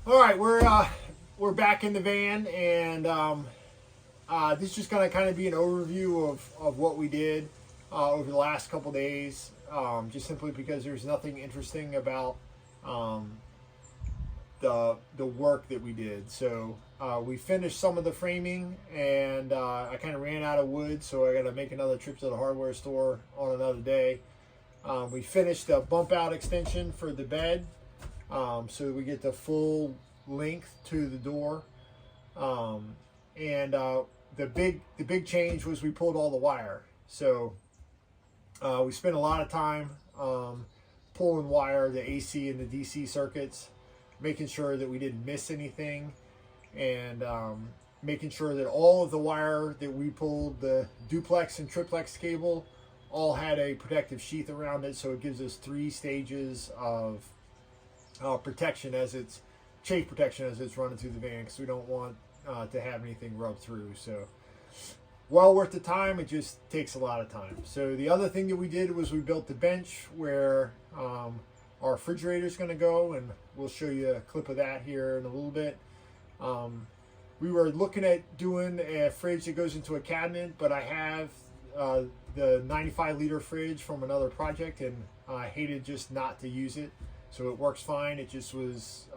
All right, we're back in the van, and this is just gonna kind of be an overview of what we did over the last couple days. Just simply because there's nothing interesting about the work that we did. So we finished some of the framing, and I kind of ran out of wood, so I got to make another trip to the hardware store on another day. We finished the bump out extension for the bed. So we get the full length to the door, and the big change was we pulled all the wire. So we spent a lot of time pulling wire, the AC and the DC circuits, making sure that we didn't miss anything, and making sure that all of the wire that we pulled, the duplex and triplex cable, all had a protective sheath around it, so it gives us 3 stages of protection as it's chafe protection as it's running through the van, because we don't want to have anything rub through. So well worth the time. It just takes a lot of time. So the other thing that we did was we built the bench where our refrigerator is going to go, and we'll show you a clip of that here in a little bit. We were looking at doing a fridge that goes into a cabinet, but I have the 95-liter fridge from another project, and I hated just not to use it. So it works fine. It just was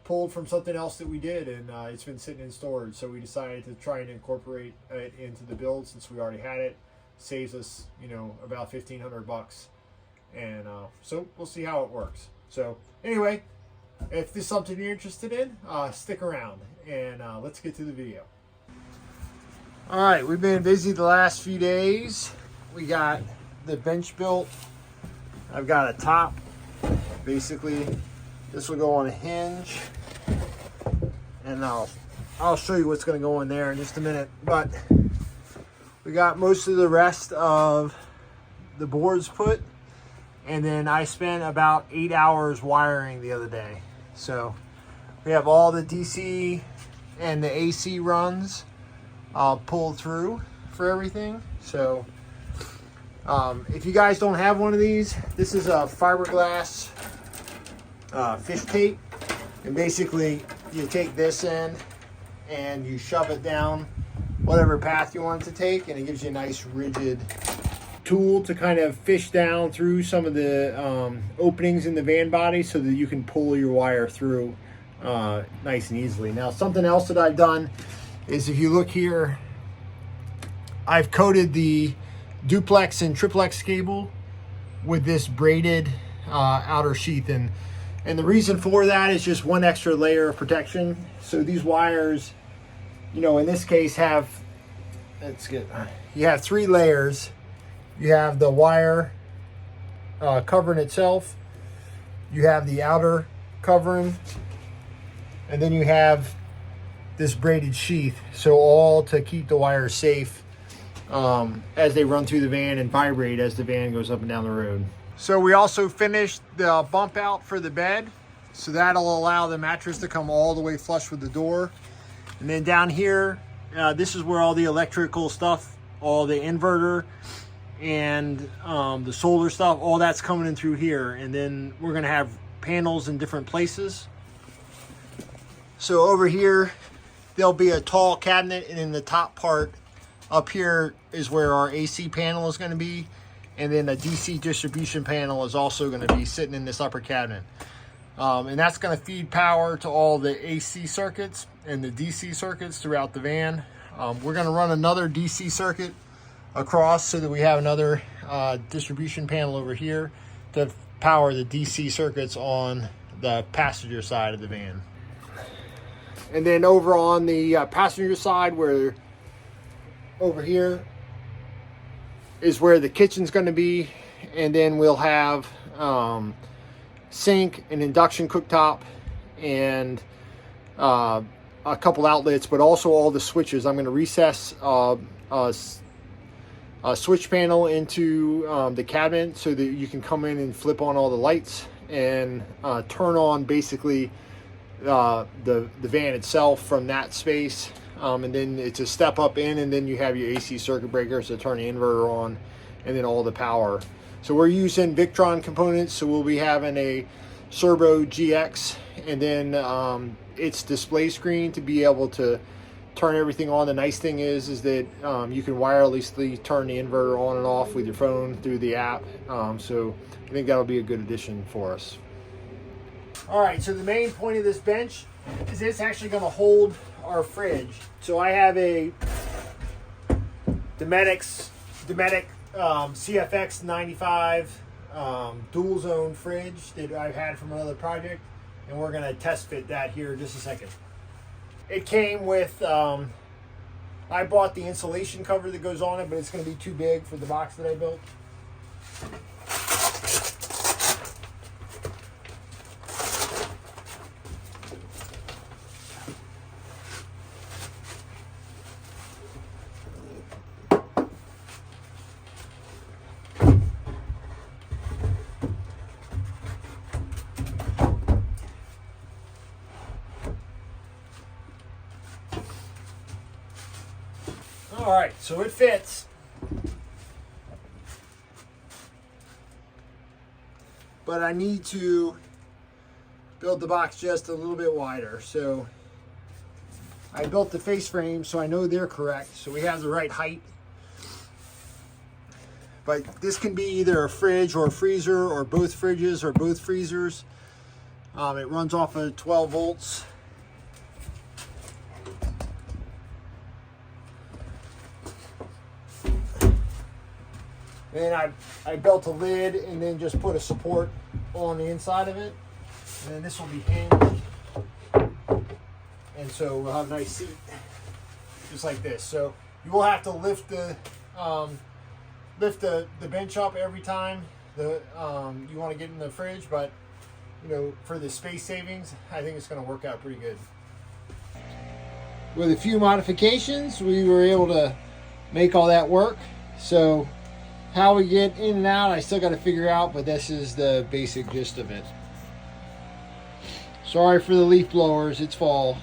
pulled from something else that we did, and it's been sitting in storage. So we decided to try and incorporate it into the build since we already had it. Saves us, about $1,500, and so we'll see how it works. So anyway, if this is something you're interested in, stick around, and let's get to the video. All right, we've been busy the last few days. We got the bench built. I've got a top. Basically, this will go on a hinge, and I'll show you what's going to go in there in just a minute. But we got most of the rest of the boards put, and then I spent about 8 hours wiring the other day. So we have all the DC and the AC runs pulled through for everything. So if you guys don't have one of these, this is a fiberglass fish tape, and basically you take this end and you shove it down whatever path you want it to take, and it gives you a nice rigid tool to kind of fish down through some of the openings in the van body so that you can pull your wire through nice and easily. Now, something else that I've done is, if you look here, I've coated the duplex and triplex cable with this braided outer sheath, and the reason for that is just one extra layer of protection. So these wires, in this case you have 3 layers. You have the wire covering itself, you have the outer covering, and then you have this braided sheath. So all to keep the wires safe as they run through the van and vibrate as the van goes up and down the road. So we also finished the bump out for the bed. So that'll allow the mattress to come all the way flush with the door. And then down here, this is where all the electrical stuff, all the inverter and the solar stuff, all that's coming in through here. And then we're gonna have panels in different places. So over here, there'll be a tall cabinet, and in the top part up here is where our AC panel is gonna be. And then a DC distribution panel is also going to be sitting in this upper cabinet. And that's going to feed power to all the AC circuits and the DC circuits throughout the van. We're going to run another DC circuit across so that we have another distribution panel over here to power the DC circuits on the passenger side of the van. And then over on the passenger side, over here is where the kitchen's going to be, and then we'll have sink, an induction cooktop, and a couple outlets, but also all the switches. I'm going to recess a switch panel into the cabinet so that you can come in and flip on all the lights and turn on basically the van itself from that space. And then it's a step up in, and then you have your AC circuit breakers to turn the inverter on, and then all the power. So we're using Victron components, so we'll be having a Servo GX and then its display screen to be able to turn everything on. The nice thing is that you can wirelessly turn the inverter on and off with your phone through the app. So I think that'll be a good addition for us. All right, so the main point of this bench is it's actually going to hold our fridge. So I have a Dometic CFX 95 dual zone fridge that I've had from another project, and we're going to test fit that here in just a second. It came with, I bought the insulation cover that goes on it, but it's going to be too big for the box that I built. All right, so it fits. But I need to build the box just a little bit wider. So I built the face frame so I know they're correct. So we have the right height. But this can be either a fridge or a freezer, or both fridges or both freezers. It runs off of 12 volts. And I built a lid and then just put a support on the inside of it. And then this will be hinged. And so we'll have a nice seat just like this. So you will have to lift the bench up every time you want to get in the fridge, but you know, for the space savings, I think it's going to work out pretty good. With a few modifications, we were able to make all that work. So how we get in and out, I still got to figure out, but this is the basic gist of it. Sorry for the leaf blowers, it's fall.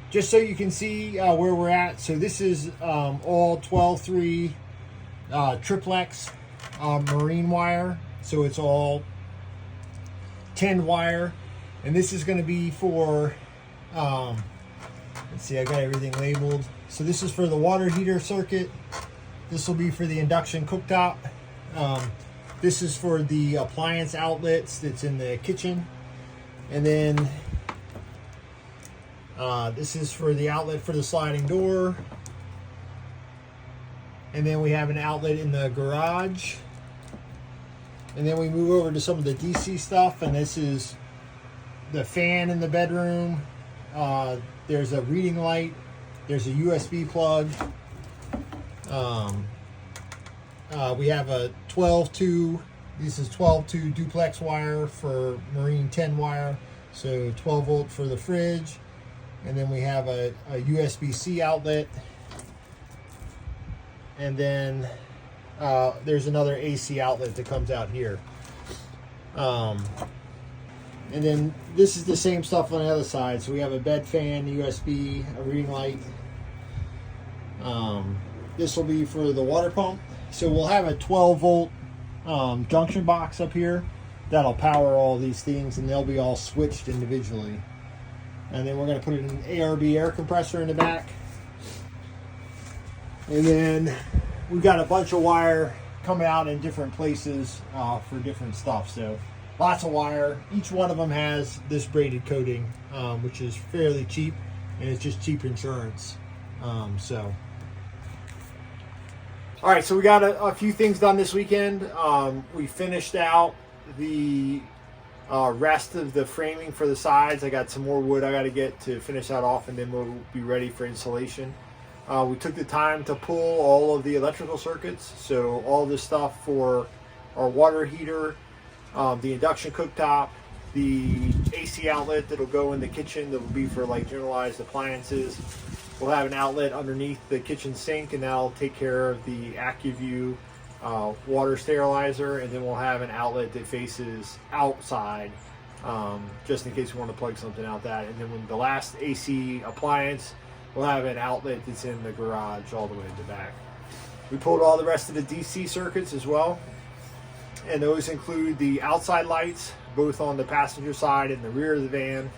Just so you can see where we're at, so this is all 12-3 triplex marine wire. So it's all 10 wire, and this is going to be for, let's see, I got everything labeled. So this is for the water heater circuit. This will be for the induction cooktop. This is for the appliance outlets that's in the kitchen. And then this is for the outlet for the sliding door. And then we have an outlet in the garage. And then we move over to some of the DC stuff, and this is the fan in the bedroom. There's a reading light. There's a USB plug. We have a 12-2, this is 12-2 duplex wire for marine 10 wire, so 12 volt for the fridge. And then we have a USB-C outlet. And then there's another AC outlet that comes out here. And then this is the same stuff on the other side. So we have a bed fan, USB, a reading light. This will be for the water pump. So we'll have a 12 volt junction box up here that'll power all these things, and they'll be all switched individually. And then we're going to put an ARB air compressor in the back. And then we've got a bunch of wire coming out in different places for different stuff. So lots of wire. Each one of them has this braided coating, which is fairly cheap, and it's just cheap insurance. All right, so we got a few things done this weekend. We finished out the rest of the framing for the sides. I got some more wood I got to get to finish that off, and then we'll be ready for installation. We took the time to pull all of the electrical circuits, so all this stuff for our water heater, the induction cooktop, the AC outlet that'll go in the kitchen that will be for like generalized appliances. We'll have an outlet underneath the kitchen sink, and that'll take care of the AccuView water sterilizer, and then we'll have an outlet that faces outside, just in case we want to plug something out that. And then when the last AC appliance, we'll have an outlet that's in the garage all the way to the back. We pulled all the rest of the DC circuits as well, and those include the outside lights, both on the passenger side and the rear of the van.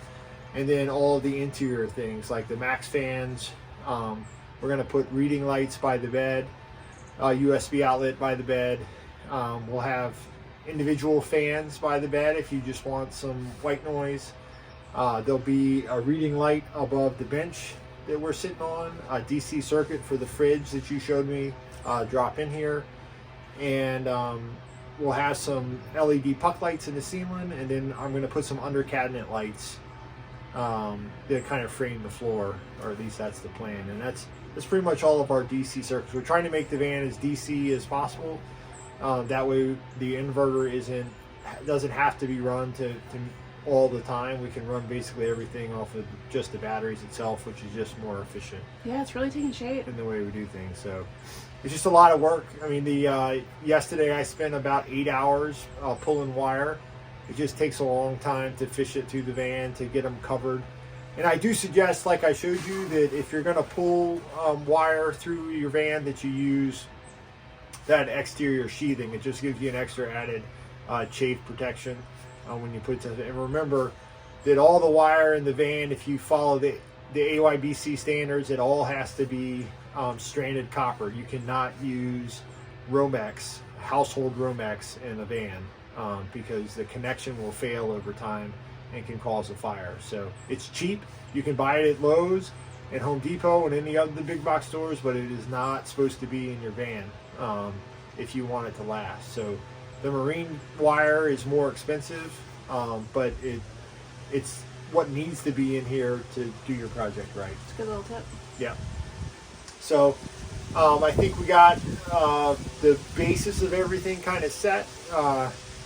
And then all the interior things like the Max fans. We're going to put reading lights by the bed, USB outlet by the bed. We'll have individual fans by the bed if you just want some white noise. There'll be a reading light above the bench that we're sitting on, a DC circuit for the fridge that you showed me drop in here, and we'll have some LED puck lights in the ceiling, and then I'm going to put some under cabinet lights that kind of frame the floor, or at least that's the plan. And that's pretty much all of our DC circuits. We're trying to make the van as DC as possible. That way the inverter doesn't have to be run to all the time. We can run basically everything off of just the batteries itself, which is just more efficient. Yeah, it's really taking shape in the way we do things. So it's just a lot of work. I mean, yesterday I spent about 8 hours pulling wire. It just takes a long time to fish it through the van to get them covered. And I do suggest, like I showed you, that if you're going to pull wire through your van, that you use that exterior sheathing. It just gives you an extra added chafe protection when you put it. And remember that all the wire in the van, if you follow the AYBC standards, it all has to be stranded copper. You cannot use Romex, household Romex in a van because the connection will fail over time and can cause a fire. So it's cheap. You can buy it at Lowe's and Home Depot and any other big box stores, but it is not supposed to be in your van if you want it to last. So the marine wire is more expensive, but it's what needs to be in here to do your project right. It's a good little tip. Yeah. So I think we got the basis of everything kind of set.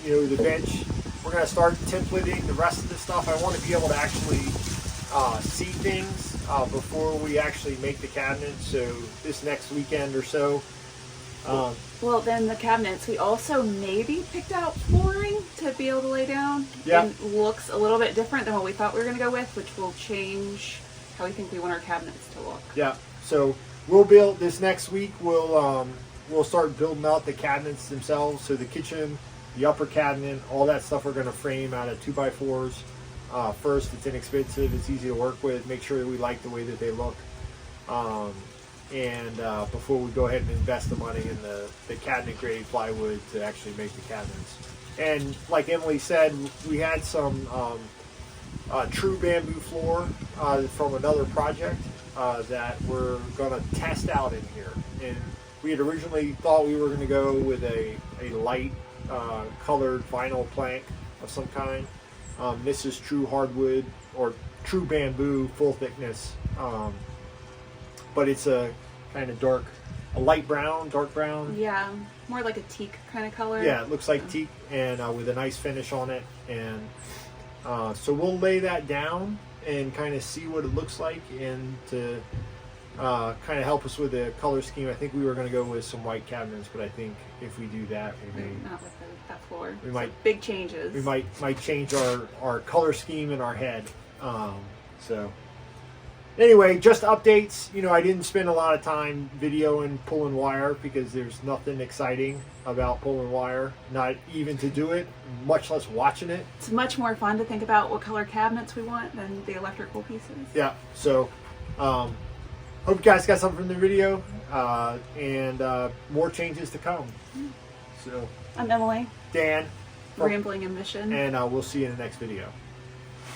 You know, the bench, we're going to start templating the rest of the stuff. I want to be able to actually see things before we actually make the cabinets. So this next weekend or so. Well, then the cabinets, we also maybe picked out flooring to be able to lay down. Yeah. It looks a little bit different than what we thought we were going to go with, which will change how we think we want our cabinets to look. Yeah. So we'll build this next week. We'll start building out the cabinets themselves. So the kitchen, the upper cabinet, all that stuff we're going to frame out of 2x4s. First, it's inexpensive. It's easy to work with. Make sure that we like the way that they look. And before we go ahead and invest the money in the cabinet grade plywood to actually make the cabinets. And like Emily said, we had some true bamboo floor from another project that we're going to test out in here. And we had originally thought we were going to go with a light colored vinyl plank of some kind. This is true hardwood or true bamboo, full thickness. But it's a kind of a light brown, dark brown. Yeah, more like a teak kind of color. Yeah, it looks like teak, and with a nice finish on it. And so we'll lay that down and kind of see what it looks like, and to kind of help us with the color scheme. I think we were going to go with some white cabinets, but I think if we do that, we may not with that floor. We might big changes. We might change our color scheme in our head. So. Anyway, just updates. You know, I didn't spend a lot of time videoing pulling wire because there's nothing exciting about pulling wire, not even to do it, much less watching it. It's much more fun to think about what color cabinets we want than the electrical pieces. Yeah, so hope you guys got something from the video, and more changes to come. So I'm Emily. Dan. Rambling Ambition. And we'll see you in the next video.